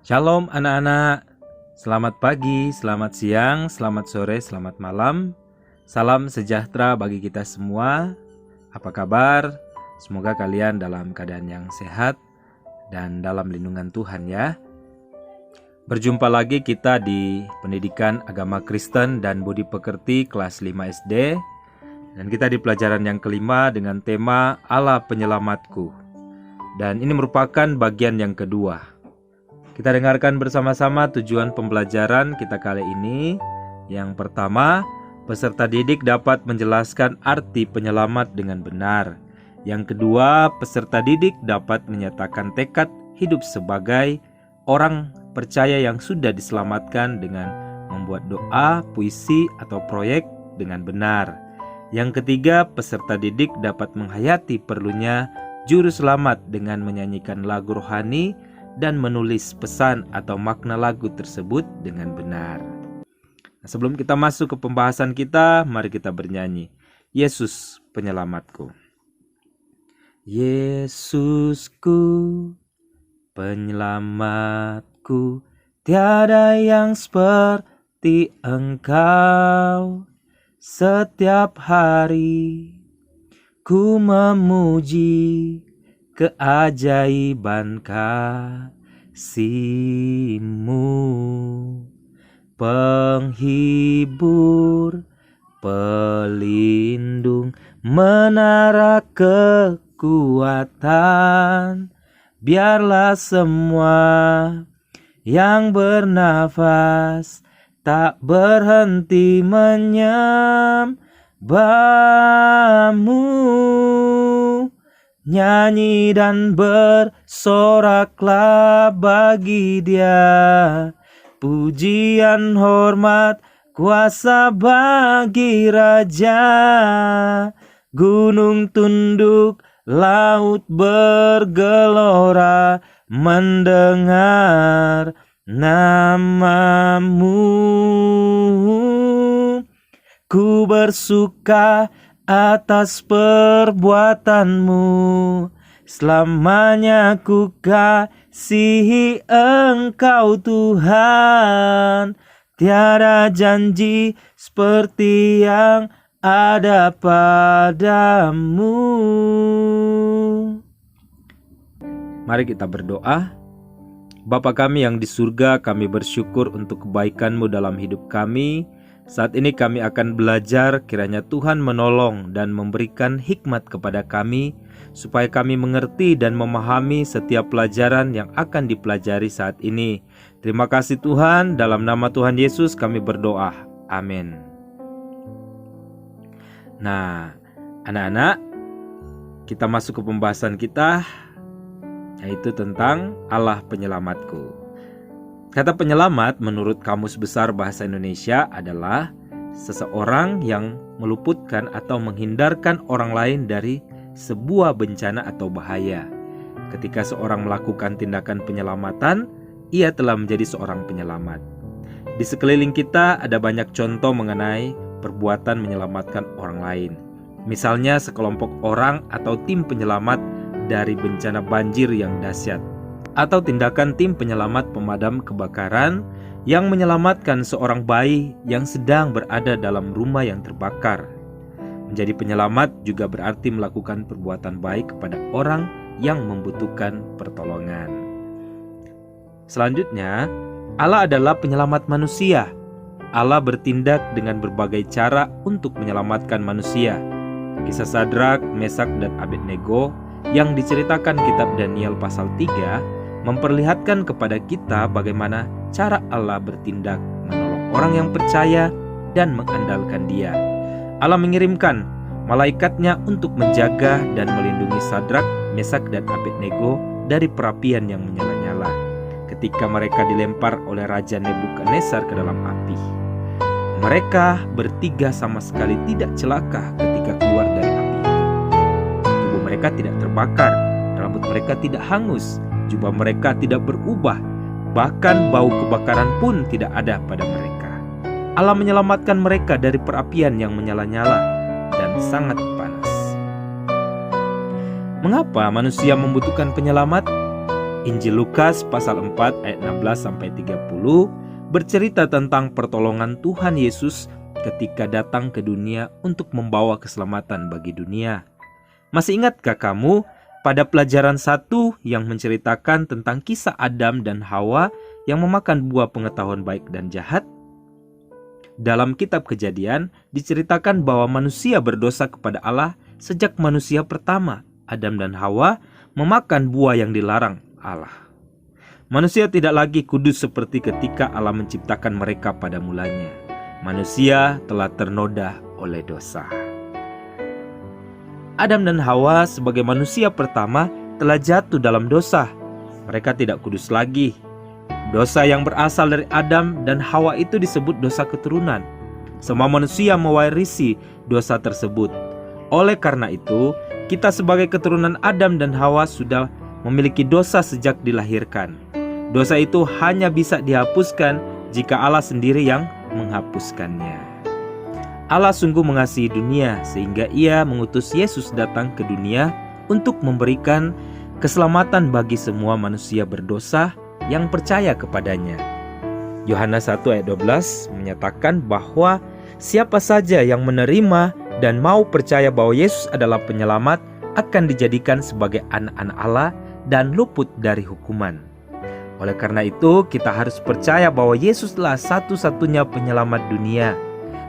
Shalom anak-anak, selamat pagi, selamat siang, selamat sore, selamat malam. Salam sejahtera bagi kita semua. Apa kabar? Semoga kalian dalam keadaan yang sehat dan dalam lindungan Tuhan ya. Berjumpa lagi kita di Pendidikan Agama Kristen dan Budi Pekerti kelas 5 SD. Dan kita di pelajaran yang kelima dengan tema Allah Penyelamatku. Dan ini merupakan bagian yang kedua. Kita dengarkan bersama-sama tujuan pembelajaran kita kali ini. Yang pertama, peserta didik dapat menjelaskan arti penyelamat dengan benar. Yang kedua, peserta didik dapat menyatakan tekad hidup sebagai orang percaya yang sudah diselamatkan dengan membuat doa, puisi, atau proyek dengan benar. Yang ketiga, peserta didik dapat menghayati perlunya juru selamat dengan menyanyikan lagu rohani dan menulis pesan atau makna lagu tersebut dengan benar. Nah, sebelum kita masuk ke pembahasan kita, mari kita bernyanyi. Yesus penyelamatku. Yesusku, penyelamatku, tiada yang seperti Engkau. Setiap hari ku memuji keajaiban kasih-Mu, penghibur, pelindung, menara kekuatan. Biarlah semua yang bernafas tak berhenti menyembah-Mu. Nyanyi dan bersoraklah bagi Dia, pujian, hormat, kuasa bagi Raja. Gunung tunduk, laut bergelora mendengar nama-Mu. Ku bersuka atas perbuatan-Mu, selamanya ku kasihi Engkau Tuhan. Tiada janji seperti yang ada padamu. Mari kita berdoa. Bapa kami yang di surga, kami bersyukur untuk kebaikan-Mu dalam hidup kami. Saat ini kami akan belajar, kiranya Tuhan menolong dan memberikan hikmat kepada kami, supaya kami mengerti dan memahami setiap pelajaran yang akan dipelajari saat ini. Terima kasih Tuhan, dalam nama Tuhan Yesus kami berdoa. Amin. Nah, anak-anak, kita masuk ke pembahasan kita, yaitu tentang Allah Penyelamatku. Kata penyelamat menurut Kamus Besar Bahasa Indonesia adalah seseorang yang meluputkan atau menghindarkan orang lain dari sebuah bencana atau bahaya. Ketika seorang melakukan tindakan penyelamatan, ia telah menjadi seorang penyelamat. Di sekeliling kita ada banyak contoh mengenai perbuatan menyelamatkan orang lain. Misalnya sekelompok orang atau tim penyelamat dari bencana banjir yang dahsyat, atau tindakan tim penyelamat pemadam kebakaran yang menyelamatkan seorang bayi yang sedang berada dalam rumah yang terbakar. Menjadi penyelamat juga berarti melakukan perbuatan baik kepada orang yang membutuhkan pertolongan. Selanjutnya, Allah adalah penyelamat manusia. Allah bertindak dengan berbagai cara untuk menyelamatkan manusia. Kisah Sadrak, Mesak, dan Abednego yang diceritakan kitab Daniel pasal 3 memperlihatkan kepada kita bagaimana cara Allah bertindak menolong orang yang percaya dan mengandalkan Dia. Allah mengirimkan malaikatnya untuk menjaga dan melindungi Sadrak, Mesak, dan Abednego dari perapian yang menyala-nyala ketika mereka dilempar oleh Raja Nebukadnezar ke dalam api. Mereka bertiga sama sekali tidak celaka ketika keluar dari api itu. Tubuh mereka tidak terbakar, rambut mereka tidak hangus, jubah mereka tidak berubah, bahkan bau kebakaran pun tidak ada pada mereka. Allah menyelamatkan mereka dari perapian yang menyala-nyala dan sangat panas. Mengapa manusia membutuhkan penyelamat? Injil Lukas pasal 4 ayat 16 sampai 30 bercerita tentang pertolongan Tuhan Yesus ketika datang ke dunia untuk membawa keselamatan bagi dunia. Masih ingatkah kamu pada pelajaran 1 yang menceritakan tentang kisah Adam dan Hawa yang memakan buah pengetahuan baik dan jahat? Dalam kitab Kejadian diceritakan bahwa manusia berdosa kepada Allah sejak manusia pertama, Adam dan Hawa, memakan buah yang dilarang Allah. Manusia tidak lagi kudus seperti ketika Allah menciptakan mereka pada mulanya. Manusia telah ternoda oleh dosa. Adam dan Hawa sebagai manusia pertama telah jatuh dalam dosa. Mereka tidak kudus lagi. Dosa yang berasal dari Adam dan Hawa itu disebut dosa keturunan. Semua manusia mewarisi dosa tersebut. Oleh karena itu, kita sebagai keturunan Adam dan Hawa sudah memiliki dosa sejak dilahirkan. Dosa itu hanya bisa dihapuskan jika Allah sendiri yang menghapuskannya. Allah sungguh mengasihi dunia sehingga Ia mengutus Yesus datang ke dunia untuk memberikan keselamatan bagi semua manusia berdosa yang percaya kepadanya. Yohanes 1 ayat 12 menyatakan bahwa siapa saja yang menerima dan mau percaya bahwa Yesus adalah penyelamat akan dijadikan sebagai anak-anak Allah dan luput dari hukuman. Oleh karena itu, kita harus percaya bahwa Yesuslah satu-satunya penyelamat dunia.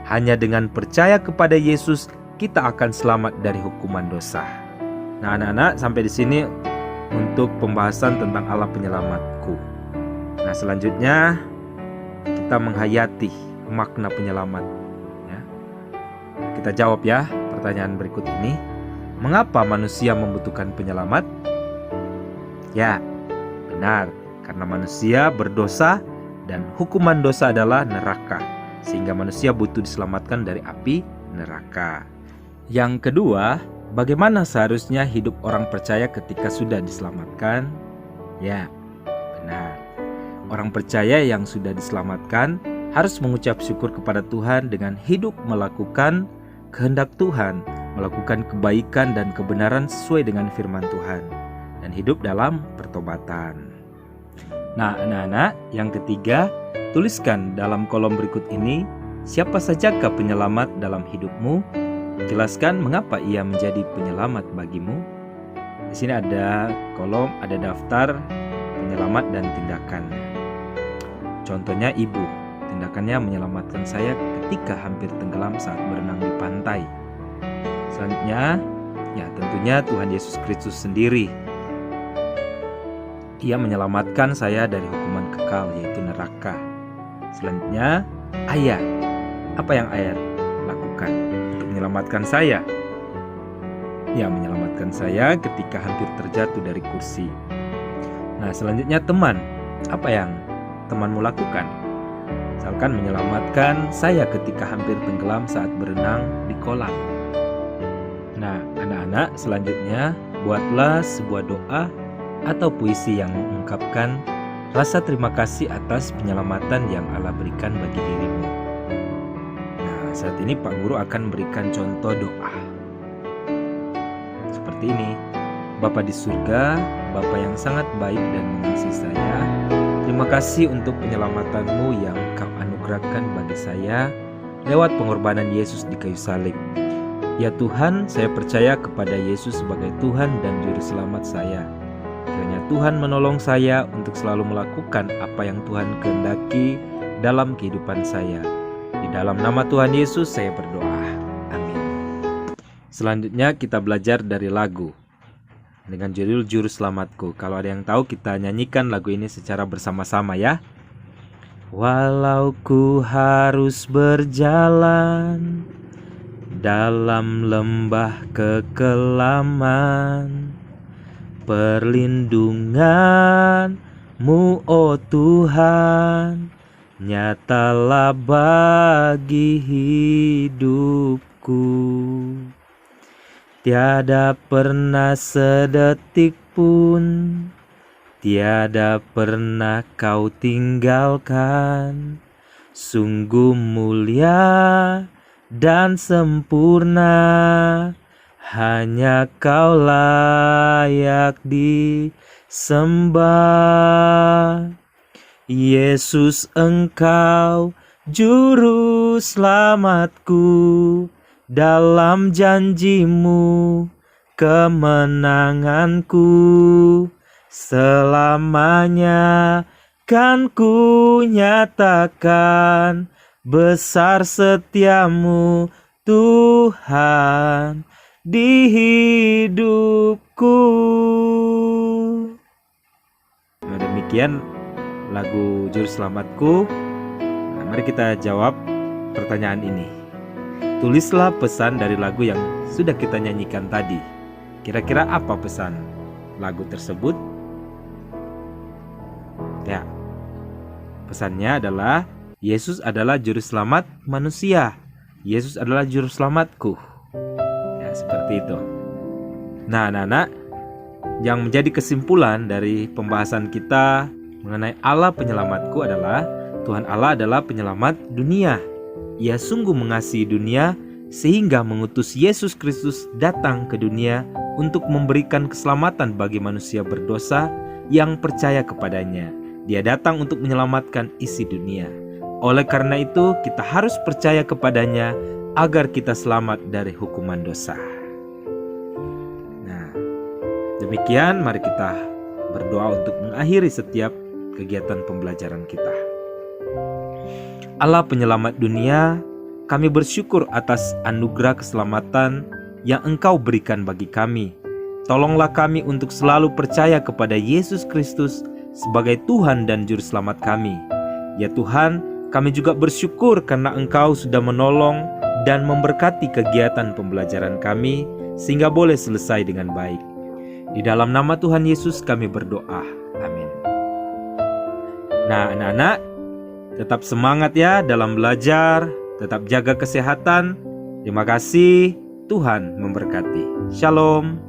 Hanya dengan percaya kepada Yesus, kita akan selamat dari hukuman dosa. Nah, anak-anak, sampai di sini untuk pembahasan tentang Allah penyelamatku. Nah, selanjutnya kita menghayati makna penyelamat. Ya. Kita jawab ya pertanyaan berikut ini. Mengapa manusia membutuhkan penyelamat? Ya, benar, karena manusia berdosa dan hukuman dosa adalah neraka, sehingga manusia butuh diselamatkan dari api neraka. Yang kedua, bagaimana seharusnya hidup orang percaya ketika sudah diselamatkan? Ya, benar. Orang percaya yang sudah diselamatkan harus mengucap syukur kepada Tuhan dengan hidup melakukan kehendak Tuhan, melakukan kebaikan dan kebenaran sesuai dengan firman Tuhan, dan hidup dalam pertobatan. Nah, anak-anak, yang ketiga, tuliskan dalam kolom berikut ini, siapa sajakah penyelamat dalam hidupmu? Jelaskan mengapa ia menjadi penyelamat bagimu. Di sini ada kolom, ada daftar penyelamat dan tindakan. Contohnya ibu, tindakannya menyelamatkan saya ketika hampir tenggelam saat berenang di pantai. Selanjutnya, ya tentunya Tuhan Yesus Kristus sendiri. Ia menyelamatkan saya dari hukuman kekal, yaitu neraka. Selanjutnya, ayah. Apa yang ayah lakukan untuk menyelamatkan saya? Ya, menyelamatkan saya ketika hampir terjatuh dari kursi. Nah, selanjutnya teman. Apa yang temanmu lakukan? Misalkan menyelamatkan saya ketika hampir tenggelam saat berenang di kolam. Nah, anak-anak, selanjutnya buatlah sebuah doa atau puisi yang mengungkapkan rasa terima kasih atas penyelamatan yang Allah berikan bagi dirimu. Nah, saat ini Pak Guru akan berikan contoh doa. Seperti ini. Bapa di surga, Bapa yang sangat baik dan mengasihi saya, terima kasih untuk penyelamatanmu yang Kau anugerahkan bagi saya lewat pengorbanan Yesus di kayu salib. Ya Tuhan, saya percaya kepada Yesus sebagai Tuhan dan Juru Selamat saya. Kiranya Tuhan menolong saya untuk selalu melakukan apa yang Tuhan kehendaki dalam kehidupan saya. Di dalam nama Tuhan Yesus saya berdoa. Amin. Selanjutnya kita belajar dari lagu dengan judul Juru Selamatku. Kalau ada yang tahu, kita nyanyikan lagu ini secara bersama-sama ya. Walau ku harus berjalan dalam lembah kekelaman, perlindungan-Mu, oh Tuhan, nyatalah bagi hidupku. Tiada pernah sedetik pun, tiada pernah Kau tinggalkan. Sungguh mulia dan sempurna, hanya Kau layak disembah. sembah. Yesus, Engkau juru selamatku, dalam janjimu kemenanganku, selamanya kan ku nyatakan besar setiamu Tuhan di hidupku. Nah, demikian lagu Juru Selamatku. Nah, mari kita jawab pertanyaan ini. Tulislah pesan dari lagu yang sudah kita nyanyikan tadi. Kira-kira apa pesan lagu tersebut? Ya, pesannya adalah Yesus adalah juru selamat manusia. Yesus adalah juru selamatku. Ya, seperti itu. Nah, anak-anak, yang menjadi kesimpulan dari pembahasan kita mengenai Allah penyelamatku adalah Tuhan Allah adalah penyelamat dunia. Ia sungguh mengasihi dunia sehingga mengutus Yesus Kristus datang ke dunia untuk memberikan keselamatan bagi manusia berdosa yang percaya kepadanya. Dia datang untuk menyelamatkan isi dunia. Oleh karena itu, kita harus percaya kepadanya agar kita selamat dari hukuman dosa. Nah, demikian mari kita berdoa untuk mengakhiri setiap kegiatan pembelajaran kita. Allah penyelamat dunia, kami bersyukur atas anugerah keselamatan yang Engkau berikan bagi kami. Tolonglah kami untuk selalu percaya kepada Yesus Kristus sebagai Tuhan dan Juru Selamat kami. Ya Tuhan, kami juga bersyukur karena Engkau sudah menolong dan memberkati kegiatan pembelajaran kami sehingga boleh selesai dengan baik. Di dalam nama Tuhan Yesus kami berdoa. Amin. Nah, anak-anak, tetap semangat ya dalam belajar, tetap jaga kesehatan. Terima kasih, Tuhan memberkati. Shalom.